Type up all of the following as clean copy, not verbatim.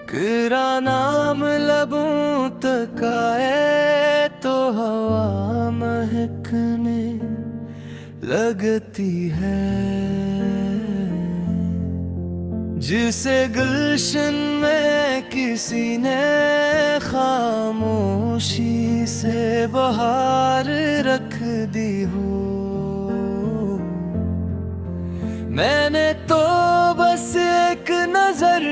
तेरा नाम लबों तक आए तो हवा महकने लगती है। जिसे गुलशन में किसी ने खामोशी से बहार रख दी हो, मैंने तो बस एक नजर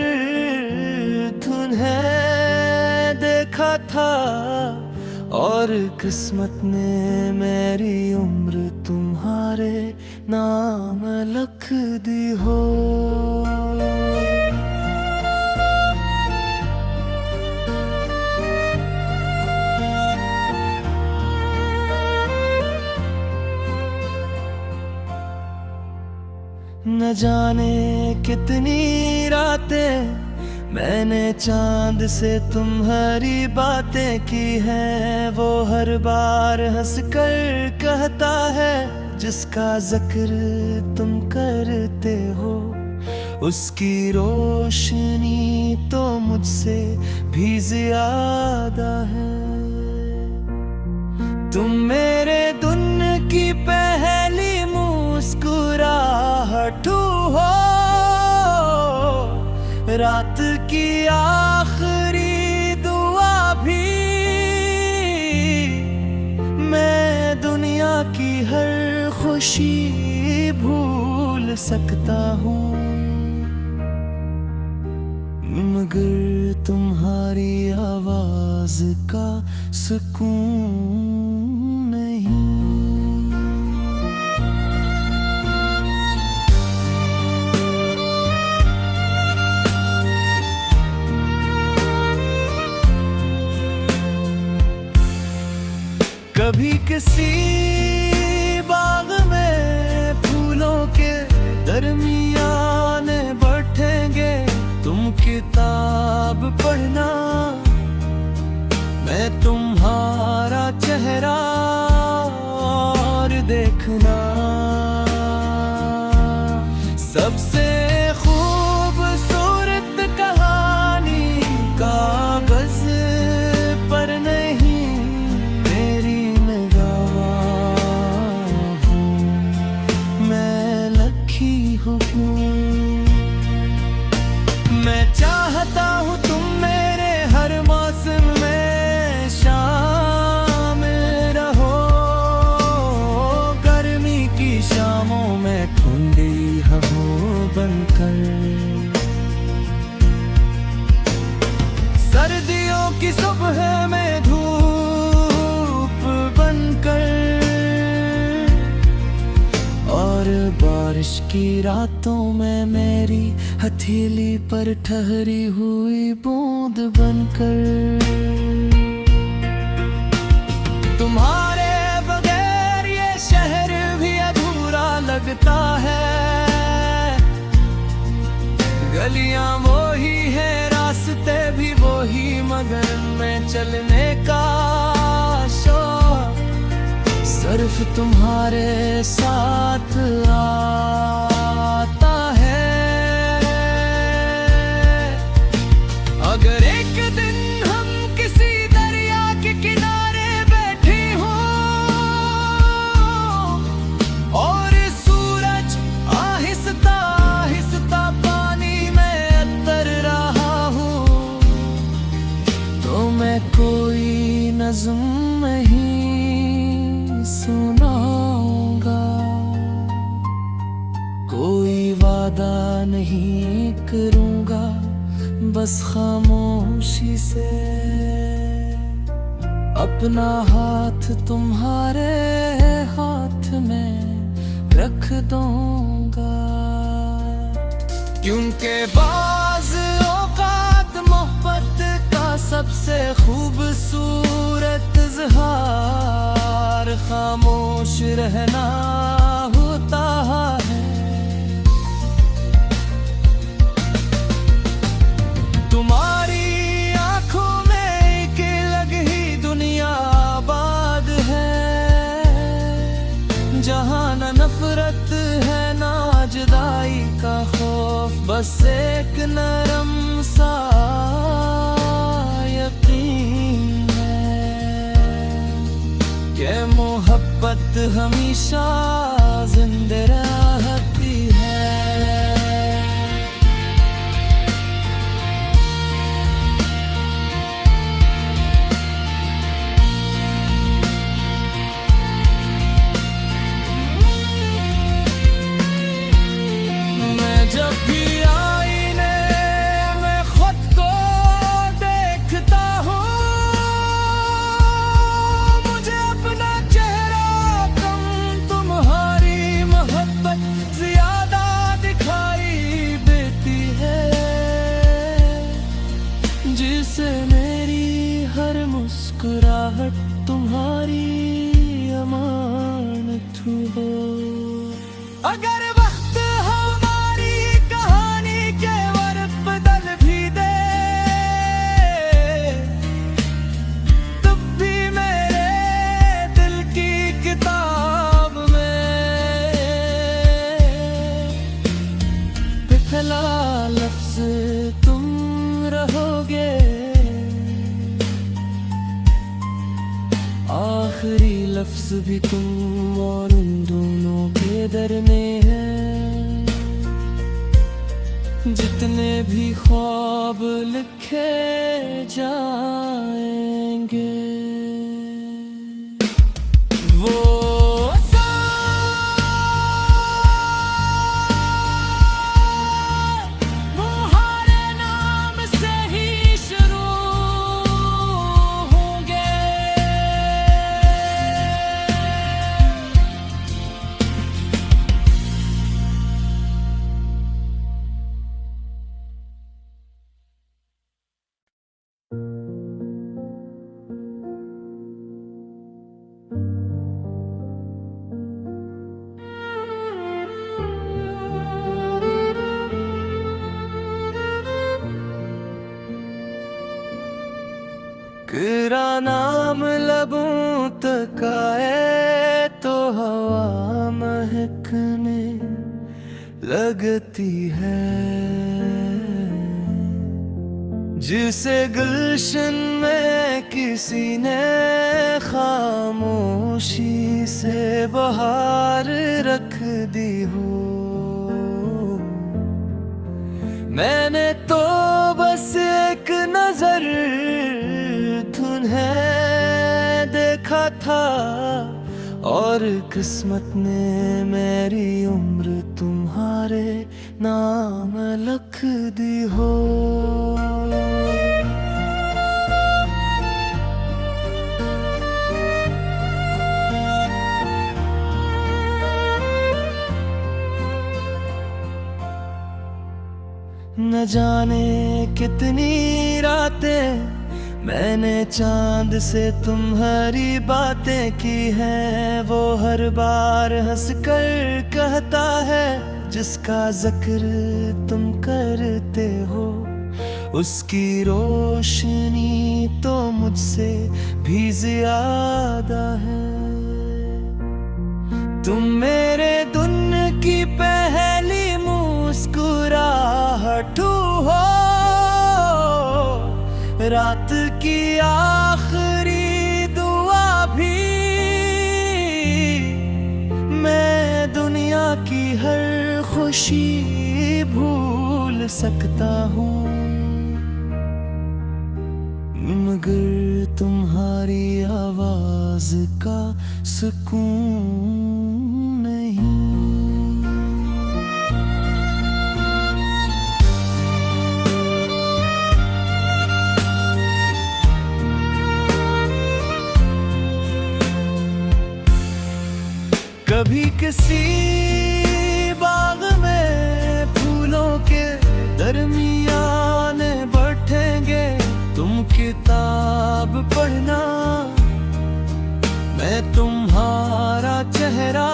तुम्हें देखा था और किस्मत ने मेरी उम्र तुम्हारे नाम लिख दी हो। न जाने कितनी रातें मैंने चांद से तुम्हारी बातें की हैं। वो हर बार हंसकर कहता है जिसका जिक्र तुम करते हो, उसकी रोशनी तो मुझसे भी ज्यादा है। तुम मेरे दुन की पहली मुस्कुराहट हो, रात की आखिरी दुआ भी। मैं दुनिया की हर खुशी भूल सकता हूँ, मगर तुम्हारी आवाज का सुकून नहीं। कभी किसी बाग में फूलों के दरमियान बैठेंगे, तुम किताब पढ़ना, मैं तुम्हारा चेहरा और देखना। सबसे खूबसूरत कहानी कागज पर नहीं, मैं चाहता हूँ तुम मेरे हर मौसम में शामिल रहो। गर्मी की शामों में ठंडी हवा बनकर, सर्दियों की सुबह में धूप बनकर, और बारिश की रातों में मेरी हथेली पर ठहरी हुई बूंद बनकर। तुम्हारे बगैर ये शहर भी अधूरा लगता है। गलियां वही है, रास्ते भी वही, मगर मैं चलने का शौक सिर्फ तुम्हारे साथ आता है। अगर एक दिन हम किसी दरिया के किनारे बैठे हों और सूरज आहिस्ता आहिस्ता पानी में उतर रहा हो, तो मैं कोई नज़्म नहीं सुनाऊंगा, कोई वादा नहीं करूंगा, बस खामोशी से अपना हाथ तुम्हारे हाथ में रख दूंगा। क्योंकि बाज़ औक़ात मोहब्बत का सबसे खूबसूरत इज़हार खामोश रहना होता है। तुम्हारी आंखों में एक अलग ही दुनिया आबाद है, जहां न नफरत है ना जुदाई का खौफ, बस एक नरम सा के मोहब्बत हमेशा जिंदा रहती है। मैं जब भी आईने में खुद को देखता हूँ, मुझे अपना चेहरा कम तुम्हारी मोहब्बत ज्यादा दिखाई देती है, जिसे मेरी हर मुस्कुराहट तुम्हारी अमानत हो। अगर वक्त हमारी कहानी के वर्क बदल भी दे, तब भी मेरे दिल की किताब में पहला लफ्ज तुम रहोगे, आखिरी लफ्ज भी तुम, और उन दोनों के दरने हैं जितने भी ख्वाब लिखे जाएंगे। वो तुम्हारे नाम से ही शुरू होंगे। तेरा नाम लबों तक आए तो हवा महकने लगती है, जिसे गुलशन में किसी ने खामोशी से बहार रख दी हो। मैंने तो बस एक नजर तुम्हें देखा था, और किस्मत ने मेरी उम्र तुम्हारे नाम लिख दी हो। न जाने कितनी रातें मैंने चांद से तुम्हारी बातें की हैं, वो हर बार हंसकर कहता है जिसका जिक्र तुम करते हो, उसकी रोशनी तो मुझसे भी ज्यादा है। तुम मेरे दुन की पहली मुस्कुराहट हो, रात की आखिरी दुआ भी, मैं दुनिया की हर खुशी भूल सकता हूँ, मगर तुम्हारी आवाज का सुकून नहीं। कभी किसी बाग में फूलों के दरमियान बैठेंगे, तुम किताब पढ़ना, मैं तुम्हारा चेहरा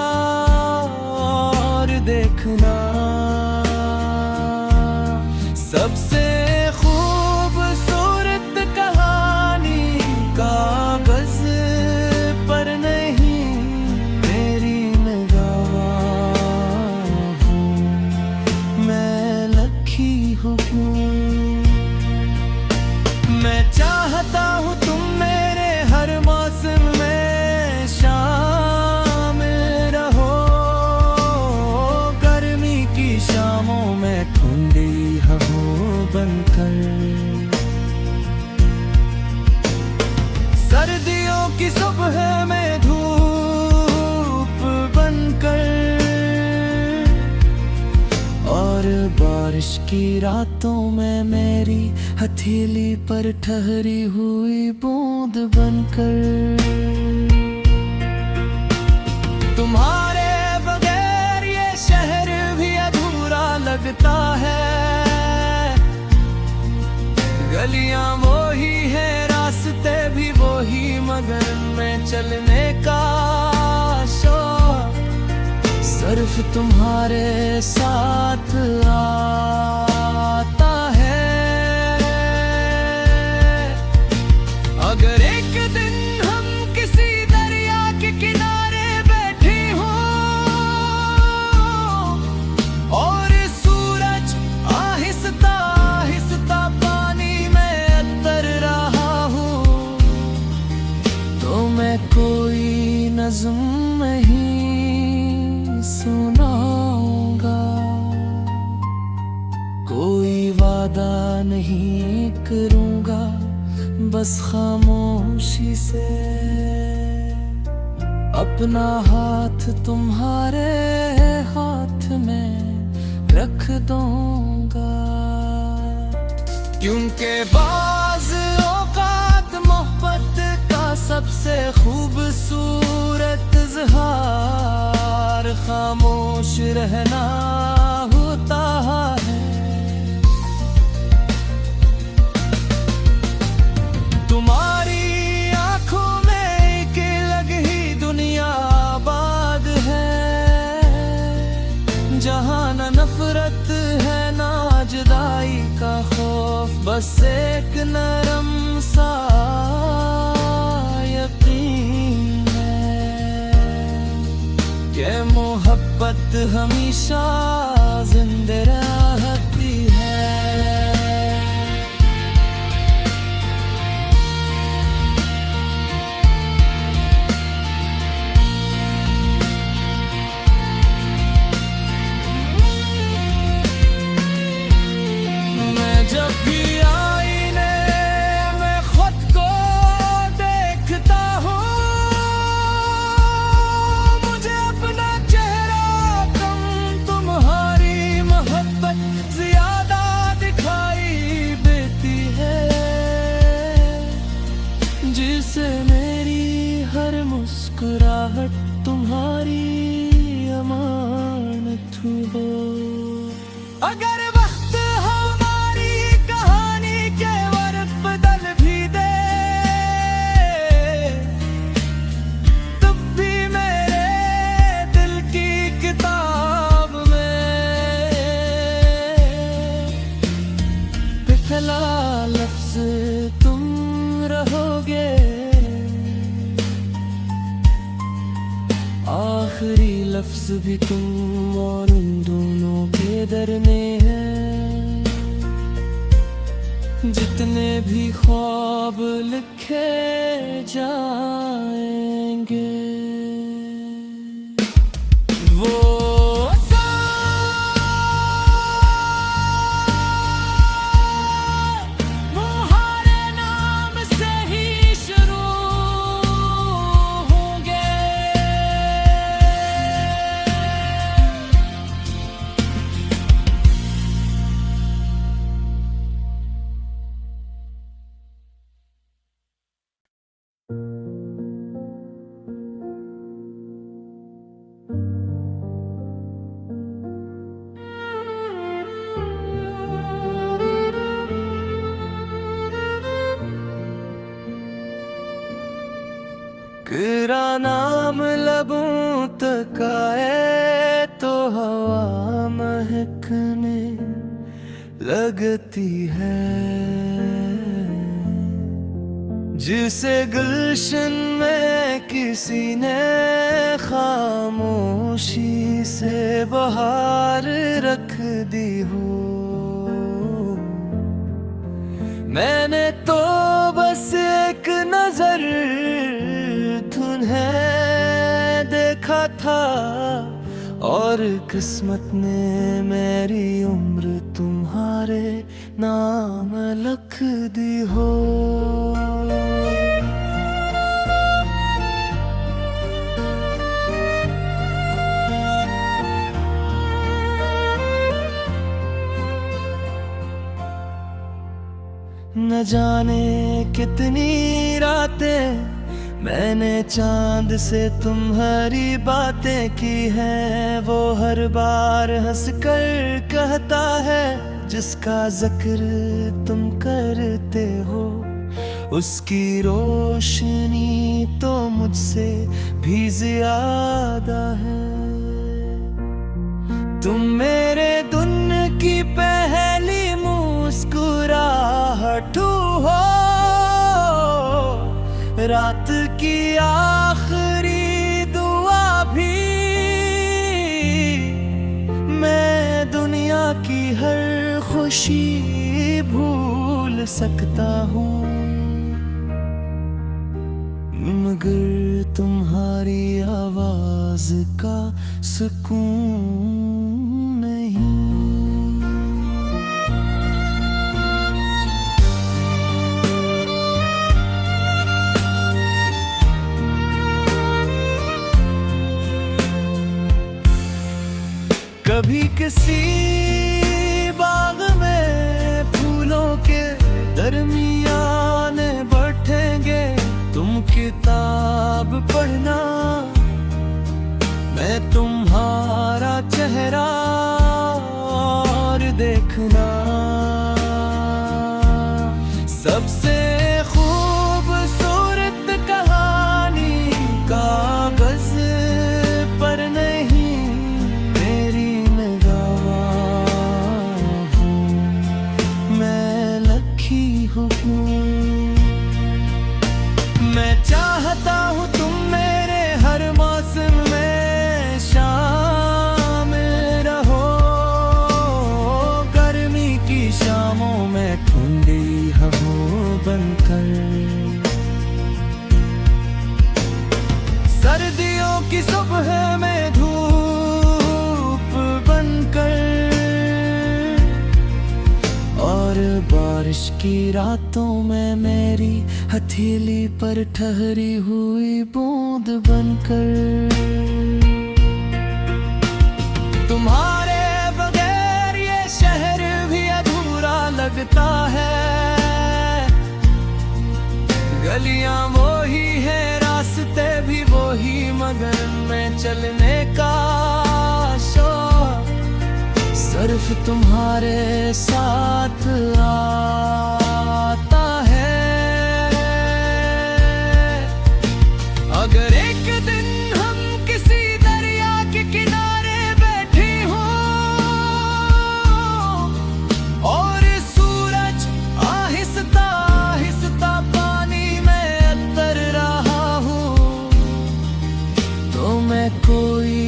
और देखना। सबसे खूबसूरत कहानी कागज पर नहीं, मेरी निगाहों मैं लखी हूँ। मैं चाहता हूँ तुम मेरे हर मौसम में बनकर, सर्दियों की सुबह में धूप बनकर, और बारिश की रातों में मेरी हथेली पर ठहरी हुई बूंद बनकर। तुम्हारे बगैर ये शहर भी अधूरा लगता है, गलियां वो ही है, रास्ते भी वो ही, मगर मैं चलने का शौक सिर्फ तुम्हारे साथ आता है। अगर एक दिन हम किसी दरिया के किनारे बैठे हों और सूरज आहिस्ता आहिस्ता पानी में उतर रहा हूँ, तो मैं कोई नज़्म नहीं सुनाऊंगा, कोई वादा नहीं करूंगा, बस खामोशी से अपना हाथ तुम्हारे हाथ में रख दूंगा। क्योंकि बाज़ औक़ात मोहब्बत का सबसे खूबसूरत इज़हार खामोश रहना होता है। तुम्हारी आंखों में एक अलग ही दुनिया आबाद है, जहां न नफरत है ना जुदाई का खौफ, बस एक नरम सा यकीन है कि मोहब्बत हमेशा जिंदा रहती है। जब भी आईने में खुद को देखता हूँ, मुझे अपना चेहरा कम, तुम्हारी मोहब्बत ज्यादा दिखाई देती है, जिसे मेरी हर मुस्कुराहट तुम्हारी अमानत हो। अगर लफ्ज़ तुम रहोगे, आखिरी लफ्ज़ भी तुम, और उन दोनों के दरमे हैं जितने भी ख्वाब लिखे जाएंगे। वो तेरा नाम लबों तक आए तो हवा महकने लगती है, जिसे गुलशन में किसी ने खामोशी से बहार रख दी हो। मैंने तो बस एक नजर तुम्हें देखा था, और किस्मत ने मेरी उम्र तुम्हारे नाम लख दी हो। न जाने कितनी रातें मैंने चांद से तुम्हारी बातें की हैं। वो हर बार हंसकर कहता है जिसका जिक्र तुम करते हो, उसकी रोशनी तो मुझसे भी ज्यादा है। तुम मेरे दुन की पहली मुस्कुराहट हो, रात की आखिरी दुआ भी। मैं दुनिया की हर खुशी भूल सकता हूँ, मगर तुम्हारी आवाज का सुकून नहीं। कभी किसी बाग में फूलों के दरमियान बैठेंगे, तुम किताब पढ़ना, मैं तुम्हारा चेहरा और देखना। सबसे खूबसूरत कहानी कागज पर नहीं, मेरी निगाह हूँ, मैं लखी हूँ। मैं चाहता हूँ तुम मेरे हर मौसम में शामिल रहो, गर्मी की शामों में ठंडी हवा बनकर, सर्दियों की सुबह में धूप बनकर, और बारिश की रातों में मेरी हथेली पर ठहरी हुई बूंद बनकर। तुम्हारे बगैर ये शहर भी अधूरा लगता है, गलियां वो ही है, रास्ते भी वो ही, मगर मैं चलने का शौक सिर्फ तुम्हारे साथ आता है। अगर एक दिन हम किसी दरिया के किनारे बैठे हों और सूरज आहिस्ता आहिस्ता पानी में उतर रहा हूँ, तो मैं कोई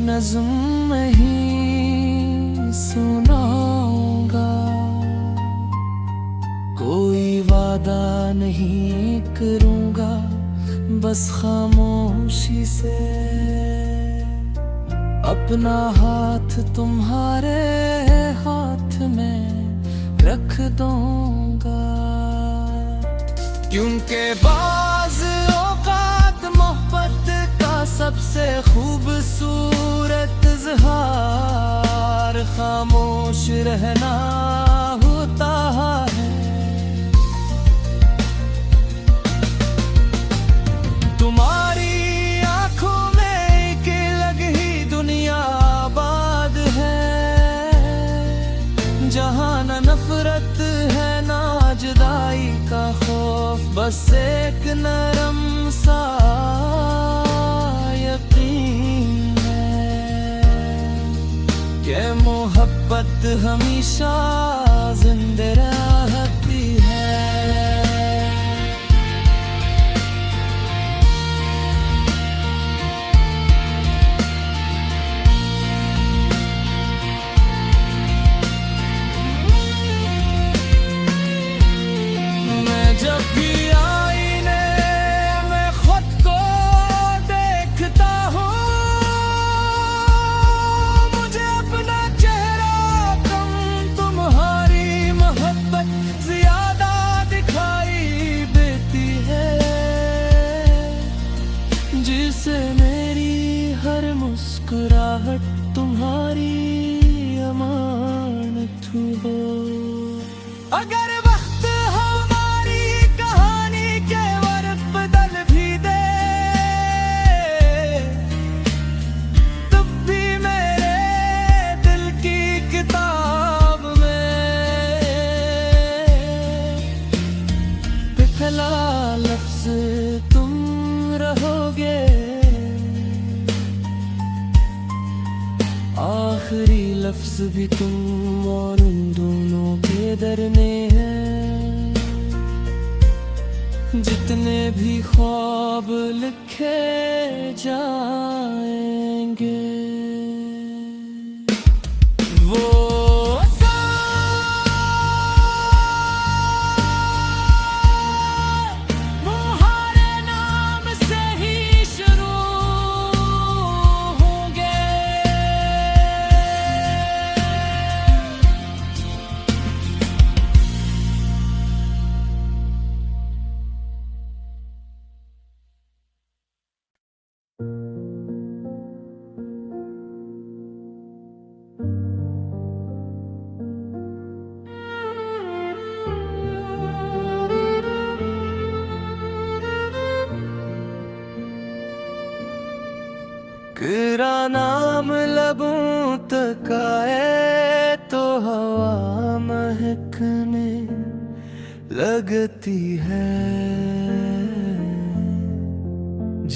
नज़्म नहीं सुनाऊंगा, कोई वादा नहीं करूंगा, बस खामोशी से अपना हाथ तुम्हारे हाथ में रख दूंगा। क्योंकि बाज़ औक़ात मोहब्बत का सबसे खूबसूरत इज़हार खामोश रहना होता है। तुम्हारी आंखों में एक अलग ही दुनिया आबाद है, जहां न नफरत है ना जुदाई का खौफ, बस एक नरम सा यकीन है कि मोहब्बत हमेशा जिंदा रहती है। जब भी आईने में खुद को देखता हूँ, मुझे अपना चेहरा कम तुम्हारी महक पहला लफ्ज तुम रहोगे, आखिरी लफ्ज भी तुम, और उन दोनों के दरने हैं। जितने भी ख्वाब लिखे जाएंगे वो तेरा नाम लबों तक आए तो हवा महकने लगती है।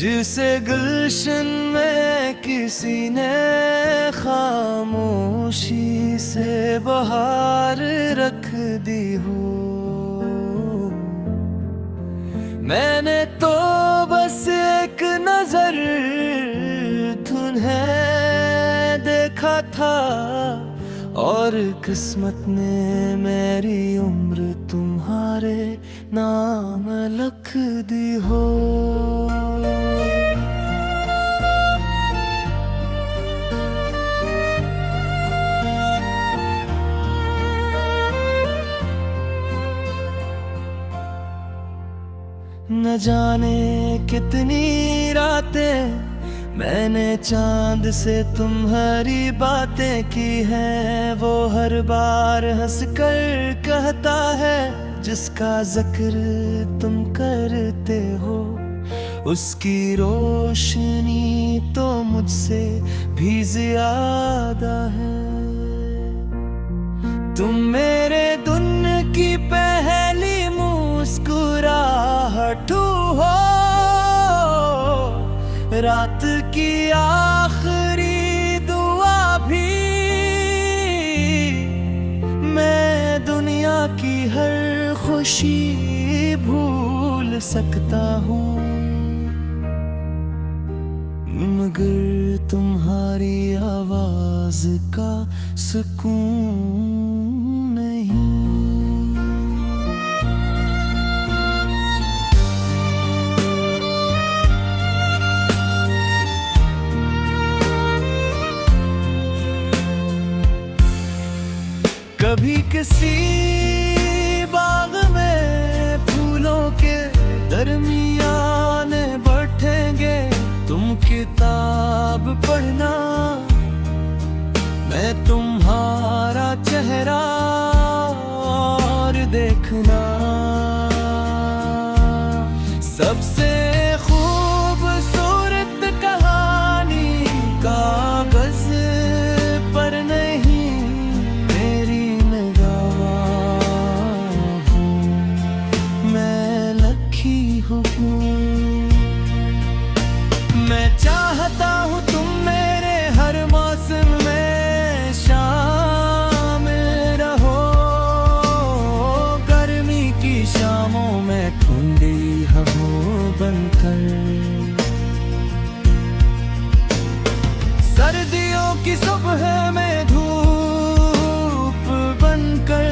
जिसे गुलशन में किसी ने खामोशी से बहार रख दी हो, मैंने तो बस एक नजर तुम्हें देखा था, और किस्मत ने मेरी उम्र तुम्हारे नाम लिख दी हो। न जाने कितनी रातें मैंने चांद से तुम्हारी बातें की हैं, वो हर बार हंसकर कहता है जिसका जिक्र तुम करते हो, उसकी रोशनी तो मुझसे भी ज्यादा है। तुम मेरे दुन की पहली मुस्कुराहट हो, रात की आखिरी दुआ भी, मैं दुनिया की हर खुशी भूल सकता हूँ, मगर तुम्हारी आवाज का सुकून नहीं। कभी किसी बाग में फूलों के दरमियान बैठेंगे, तुम किताब पढ़ना, मैं तुम्हारा चेहरा और देखना। सबसे खूबसूरत कहानी कागज पर नहीं, मेरी निगाह मैं लिखी हूँ। मैं चाहता हूँ तुम मेरे हर मौसम में शामिल रहो, गर्मी की शामों में ठंडी हवा बनकर, सर्दियों की सुबह में धूप बनकर,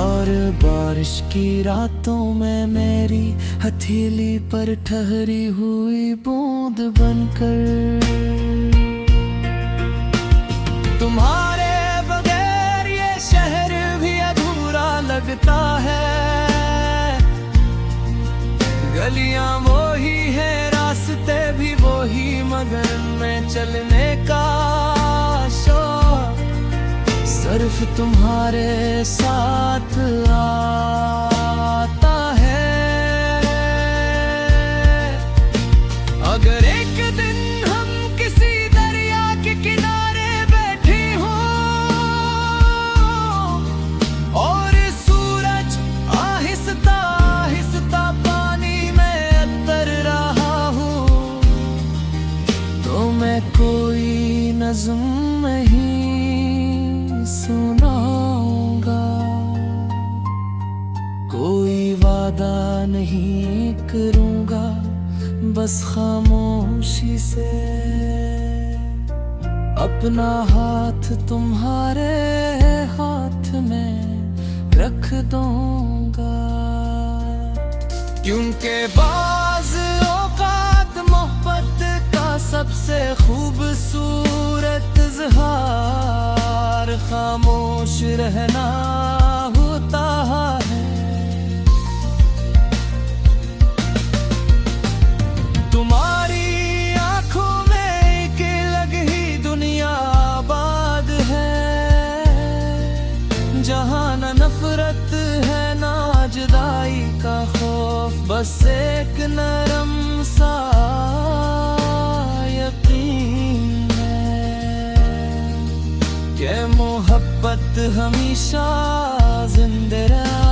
और बारिश की रातों में मेरी हथेली पर ठहरी हुई बूंद बनकर। तुम्हारे बगैर ये शहर भी अधूरा लगता है, गलियां वो ही है, रास्ते भी वो ही, मगर मैं चलने का शौक सिर्फ तुम्हारे साथ आता है। अगर एक दिन हम किसी दरिया के किनारे बैठे हों और सूरज करूँगा बस खामोशी से। अपना हाथ तुम्हारे हाथ में रख दूँगा, क्योंकि बाज़ औक़ात मोहब्बत का सबसे खूबसूरत इज़हार खामोश रहना होता है। तुम्हारी आँखों में एक अलग ही दुनिया आबाद है, जहाँ न नफरत है ना जुदाई का खौफ, बस एक नरम सा यकीन है कि मोहब्बत हमेशा जिंदा रहे।